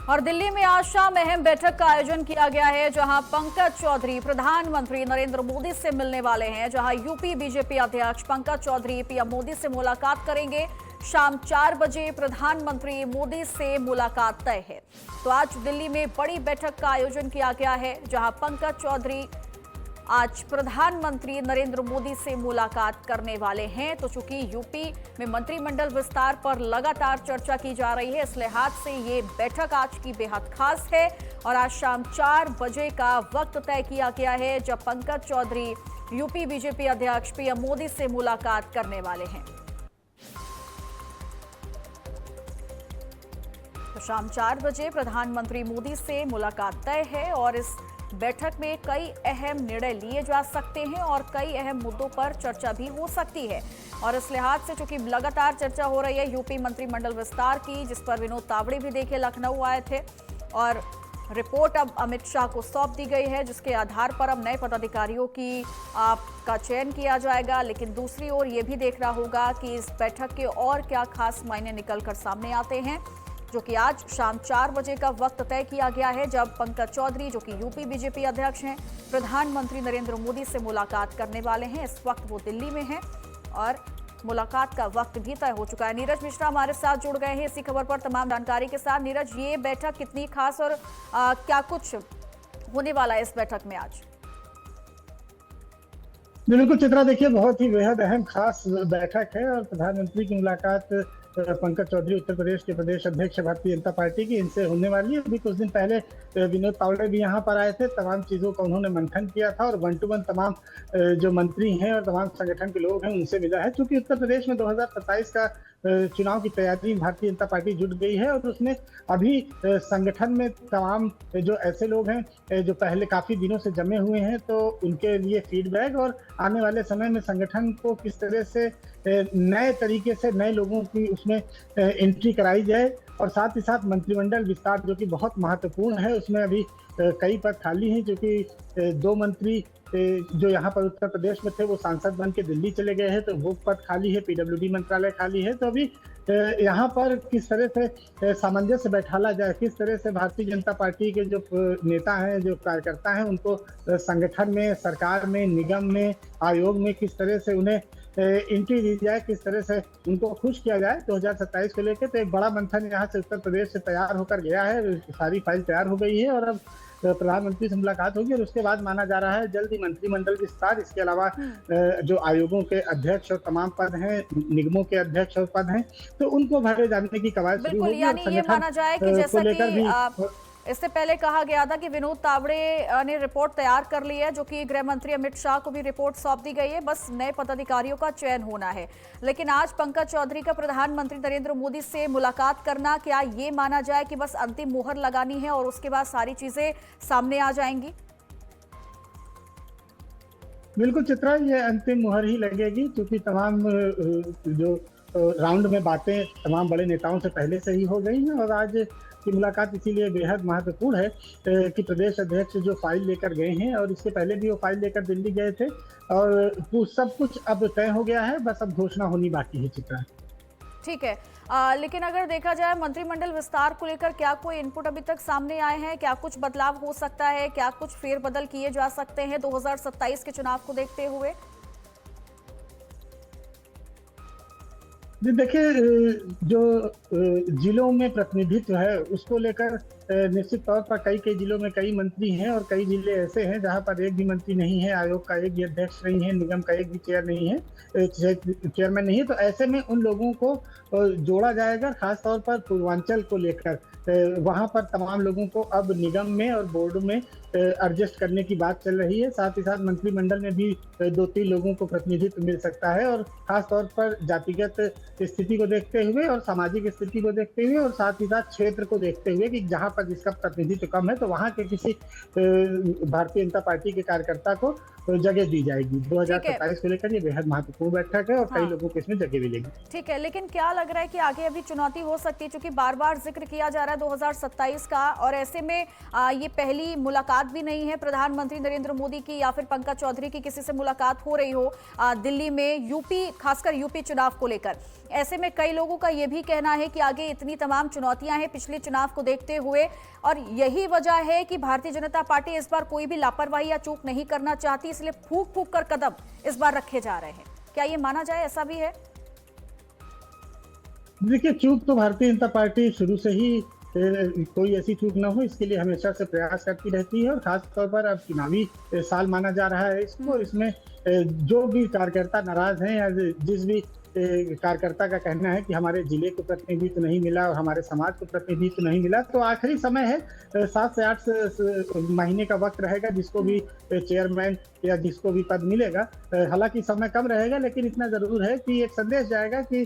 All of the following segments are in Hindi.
और दिल्ली में आज शाम अहम बैठक का आयोजन किया गया है, जहां पंकज चौधरी प्रधानमंत्री नरेंद्र मोदी से मिलने वाले हैं। जहां यूपी बीजेपी अध्यक्ष पंकज चौधरी पीएम मोदी से मुलाकात करेंगे। शाम 4 बजे प्रधानमंत्री मोदी से मुलाकात तय है। तो आज दिल्ली में बड़ी बैठक का आयोजन किया गया है, जहां पंकज चौधरी आज प्रधानमंत्री नरेंद्र मोदी से मुलाकात करने वाले हैं। तो चूंकि यूपी में मंत्रिमंडल विस्तार पर लगातार चर्चा की जा रही है, इस लिहाज से ये बैठक आज की बेहद खास है। और आज शाम 4 बजे का वक्त तय किया गया है, जब पंकज चौधरी यूपी बीजेपी अध्यक्ष पीएम मोदी से मुलाकात करने वाले हैं। तो शाम 4 बजे प्रधानमंत्री मोदी से मुलाकात तय है और इस बैठक में कई अहम निर्णय लिए जा सकते हैं और कई अहम मुद्दों पर चर्चा भी हो सकती है। और इस लिहाज से चूंकि लगातार चर्चा हो रही है यूपी मंत्रिमंडल विस्तार की, जिस पर विनोद तावड़े भी देखे लखनऊ आए थे, और रिपोर्ट अब अमित शाह को सौंप दी गई है, जिसके आधार पर अब नए पदाधिकारियों का चयन किया जाएगा। लेकिन दूसरी ओर ये भी देखना होगा कि इस बैठक के और क्या खास मायने निकल कर सामने आते हैं, जो कि आज शाम 4 बजे का वक्त तय किया गया है, जब पंकज चौधरी, जो कि यूपी बीजेपी अध्यक्ष हैं, प्रधानमंत्री नरेंद्र मोदी से मुलाकात करने वाले हैं। इस वक्त वो दिल्ली में हैं और मुलाकात का वक्त भी तय हो चुका है। नीरज मिश्रा हमारे साथ जुड़ गए हैं इसी खबर पर तमाम जानकारी के साथ। नीरज, ये बैठक कितनी खास और क्या कुछ होने वाला है इस बैठक में आज? बिल्कुल चित्रा, देखिए बहुत ही बेहद अहम खास बैठक है और प्रधानमंत्री की मुलाकात पंकज चौधरी उत्तर प्रदेश के प्रदेश अध्यक्ष भारतीय जनता पार्टी की, इनसे होने वाली है। अभी कुछ दिन पहले विनोद तावड़े भी यहाँ पर आए थे, तमाम चीज़ों का उन्होंने मंथन किया था और 1 to 1 तमाम जो मंत्री हैं और तमाम संगठन के लोग हैं उनसे मिला है। क्योंकि उत्तर प्रदेश में 2027 का चुनाव की तैयारी भारतीय जनता पार्टी जुट गई है और उसमें अभी संगठन में तमाम जो ऐसे लोग हैं जो पहले काफ़ी दिनों से जमे हुए हैं, तो उनके लिए फीडबैक और आने वाले समय में संगठन को किस तरह से नए तरीके से नए लोगों की उसमें एंट्री कराई जाए। और साथ ही साथ मंत्रिमंडल विस्तार जो कि बहुत महत्वपूर्ण है, उसमें अभी कई पद खाली हैं, क्योंकि 2 मंत्री जो यहाँ पर उत्तर प्रदेश में थे वो सांसद बन के दिल्ली चले गए हैं, तो वो पद खाली है, पीडब्ल्यूडी मंत्रालय खाली है। तो अभी यहाँ पर किस तरह से सामंजस्य बैठाला जाए, किस तरह से भारतीय जनता पार्टी के जो नेता हैं, जो कार्यकर्ता हैं, उनको संगठन में, सरकार में, निगम में, आयोग में किस तरह से उन्हें एंट्री दी जाए, किस तरह से उनको खुश किया जाए 2027 को लेकर। तो एक बड़ा मंथन यहाँ से उत्तर प्रदेश से तैयार होकर गया है, सारी फाइल तैयार हो गई है और अब प्रधानमंत्री से मुलाकात होगी और उसके बाद माना जा रहा है जल्द ही मंत्रिमंडल विस्तार। इसके अलावा जो आयोगों के अध्यक्ष और तमाम पद हैं, निगमों के अध्यक्ष और पद हैं, तो उनको भरे जाने की कवायद शुरू होगी। यानी ये माना जाए कि जैसा कि इससे पहले कहा गया था कि विनोद तावड़े ने रिपोर्ट तैयार कर ली है, जो कि गृह मंत्री अमित शाह को भी रिपोर्ट सौंप दी गई है, बस नए पदाधिकारियों का चयन होना है। लेकिन आज पंकज चौधरी का प्रधानमंत्री नरेंद्र मोदी से मुलाकात करना, क्या ये माना जाए कि बस अंतिम मुहर लगानी है और उसके बाद सारी चीजें सामने आ जाएंगी? बिल्कुल चित्रा, ये अंतिम मुहर ही लगेगी, क्योंकि तमाम जो राउंड में बातें तमाम बड़े नेताओं से पहले से ही हो गई हैं और आज की मुलाकात इसीलिए बेहद महत्वपूर्ण है कि प्रदेश अध्यक्ष जो फाइल लेकर गए हैं और इससे पहले भी वो फाइल लेकर दिल्ली गए थे और सब कुछ अब तय हो गया है, बस अब घोषणा होनी बाकी है चित्रा। ठीक है, लेकिन अगर देखा जाए मंत्रिमंडल विस्तार को लेकर क्या कोई इनपुट अभी तक सामने आए हैं? क्या कुछ बदलाव हो सकता है? क्या कुछ फेरबदल किए जा सकते हैं 2027 के चुनाव को देखते हुए? जी देखिए, जो जिलों में प्रतिनिधित्व है उसको लेकर निश्चित तौर पर कई जिलों में कई मंत्री हैं और कई जिले ऐसे हैं जहां पर एक भी मंत्री नहीं है, आयोग का एक भी अध्यक्ष नहीं है, निगम का एक भी चेयरमैन नहीं है। तो ऐसे में उन लोगों को जोड़ा जाएगा, खासतौर पर पूर्वांचल को लेकर वहां पर तमाम लोगों को अब निगम में और बोर्ड में एडजस्ट करने की बात चल रही है। साथ ही साथ मंत्रिमंडल में भी 2-3 लोगों को प्रतिनिधित्व मिल सकता है और खासतौर पर जातिगत स्थिति को देखते हुए और सामाजिक स्थिति को देखते हुए और साथ ही साथ क्षेत्र को देखते हुए कि जहां पर जिसका प्रतिनिधित्व कम है तो वहां के किसी भारतीय जनता पार्टी के कार्यकर्ता को जगह दी जाएगी। 2027 को लेकर ये बेहद महत्वपूर्ण बैठक है और कई लोगों को इसमें जगह मिलेगी। ठीक है, लेकिन क्या लग रहा है कि आगे अभी चुनौती हो सकती है, क्योंकि बार बार जिक्र किया जा रहा है रहा है 2027 का, और ऐसे में ये पहली मुलाकात भी नहीं है प्रधानमंत्री नरेंद्र मोदी की या फिर पंकज चौधरी की किसी से मुलाकात हो रही हो दिल्ली में यूपी, खासकर यूपी चुनाव को लेकर। ऐसे में कई लोगों का ये भी कहना है कि आगे इतनी तमाम चुनौतियां हैं पिछले चुनाव को देखते हुए, और यही वजह है कि भारतीय जनता पार्टी इस बार कोई भी लापरवाही या चूक नहीं करना चाहती, इसलिए फूंक फूंक कर कदम इस बार रखे जा रहे हैं। क्या ये माना जाए, ऐसा भी है? देखिए, चूक तो भारतीय जनता पार्टी शुरू से ही कोई ऐसी चूक ना हो इसके लिए हमेशा से प्रयास करती रहती है, और खास तौर पर अब चुनावी साल माना जा रहा है इसको। इसमें जो भी कार्यकर्ता नाराज हैं या जिस भी कार्यकर्ता का कहना है कि हमारे जिले को प्रतिनिधित्व नहीं मिला और हमारे समाज को प्रतिनिधित्व नहीं मिला, तो आखिरी समय है, 7 से 8 महीने का वक्त रहेगा जिसको भी चेयरमैन या जिसको भी पद मिलेगा। हालांकि समय कम रहेगा, लेकिन इतना जरूर है कि एक संदेश जाएगा कि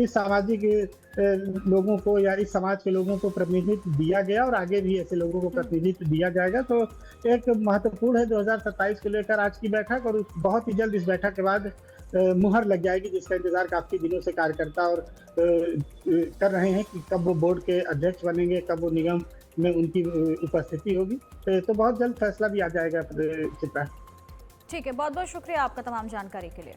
इस सामाजिक लोगों को या इस समाज के लोगों को प्रतिनिधित्व दिया गया और आगे भी ऐसे लोगों को प्रतिनिधित्व दिया जाएगा। तो एक महत्वपूर्ण है 2027 को लेकर आज की बैठक, और बहुत ही जल्द इस बैठक के बाद मुहर लग जाएगी, जिसका इंतजार काफी दिनों से कार्यकर्ता और कर रहे हैं कि कब वो बोर्ड के अध्यक्ष बनेंगे, कब वो निगम में उनकी उपस्थिति होगी। तो बहुत जल्द फैसला भी आ जाएगा चित्रा। ठीक है, बहुत बहुत शुक्रिया आपका तमाम जानकारी के लिए।